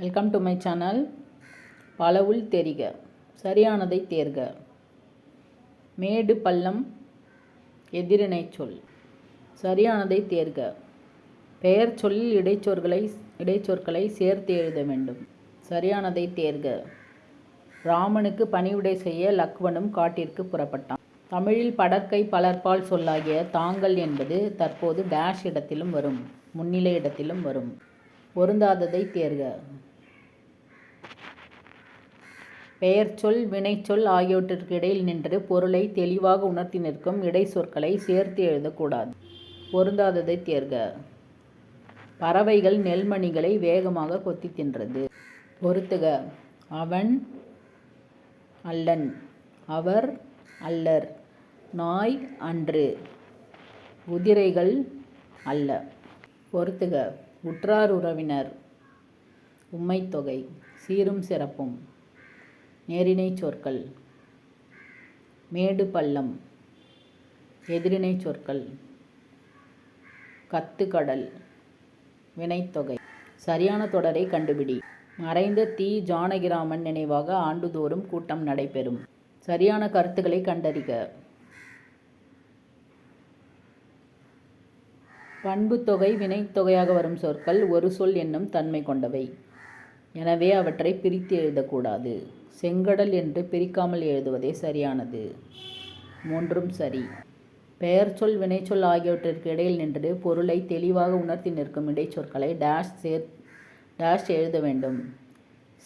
Welcome to my channel. பலவுள் தெரிக, சரியானதை தேர்க. மேடு பள்ளம் எதிரினை சொல், சரியானதை தேர்க. பெயர் சொல்லில் இடைச்சொற்களை சேர்த்து எழுத வேண்டும், சரியானதை தேர்க. ராமனுக்கு பணிவிடை செய்ய லக்வனும் காட்டிற்கு புறப்பட்டான். தமிழில் படர்க்கை பலர்பால் சொல்லாகிய தாங்கள் என்பது தற்போது டேஷ் இடத்திலும் வரும், முன்னிலை இடத்திலும் வரும். பொருந்தாததை தேர்க. பெயர் சொல் வினைச்சொல் ஆகியவற்றிற்கு இடையில் நின்று பொருளை தெளிவாக உணர்த்தி நிற்கும் இடைச்சொற்களை சேர்த்து எழுதக்கூடாது. பொருந்தாததை தேர்க. பறவைகள் நெல்மணிகளை வேகமாக கொத்தி தின்றது. பொருத்துக. அவன் அல்லன், அவர் அல்லர், நாய் அன்று, குதிரைகள் அல்ல. பொருத்துக. உற்றார் உறவினர், உம்மைத்தொகை, சீரும் சிறப்பும். நேரினை சொற்கள். மேடு பள்ளம் எதிரினை சொற்கள். கத்துக்கடல் வினைத்தொகை. சரியான தொடரை கண்டுபிடி. மறைந்த தி. ஜானகிராமன் நினைவாக ஆண்டுதோறும் கூட்டம் நடைபெறும். சரியான கருத்துக்களை கண்டறிக. பண்புத்தொகை வினைத்தொகையாக வரும் சொற்கள் ஒரு சொல் என்னும் தன்மை கொண்டவை, எனவே அவற்றை பிரித்து எழுதக்கூடாது. செங்கடல் என்று பிரிக்காமல் எழுதுவதே சரியானது. மூன்றும் சரி. பெயர் சொல் வினைச்சொல் ஆகியவற்றிற்கு இடையில் நின்று பொருளை தெளிவாக உணர்த்தி நிற்கும் இடைச்சொற்களை டேஷ் எழுத வேண்டும்,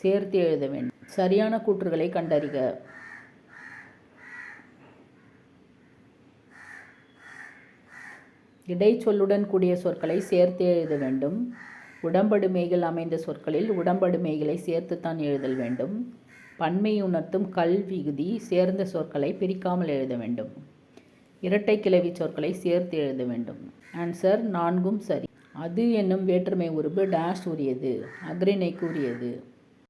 சேர்த்து எழுத வேண்டும். சரியான கூற்றுகளை கண்டறிக. இடைச்சொல்லுடன் கூடிய சொற்களை சேர்த்து எழுத வேண்டும். உடம்படுமைகள் அமைந்த சொற்களில் உடம்படுமைகளை சேர்த்துத்தான் எழுதல் வேண்டும். பன்மை உணர்த்தும் கல் விகுதி சேர்ந்த சொற்களை பிரிக்காமல் எழுத வேண்டும். இரட்டை கிளவி சொற்களை சேர்த்து எழுத வேண்டும். ஆன்சர் நான்கும் சரி. அது என்னும் வேற்றுமை உருபு டேஷ் உரியது, அஃறிணைக்கு உரியது.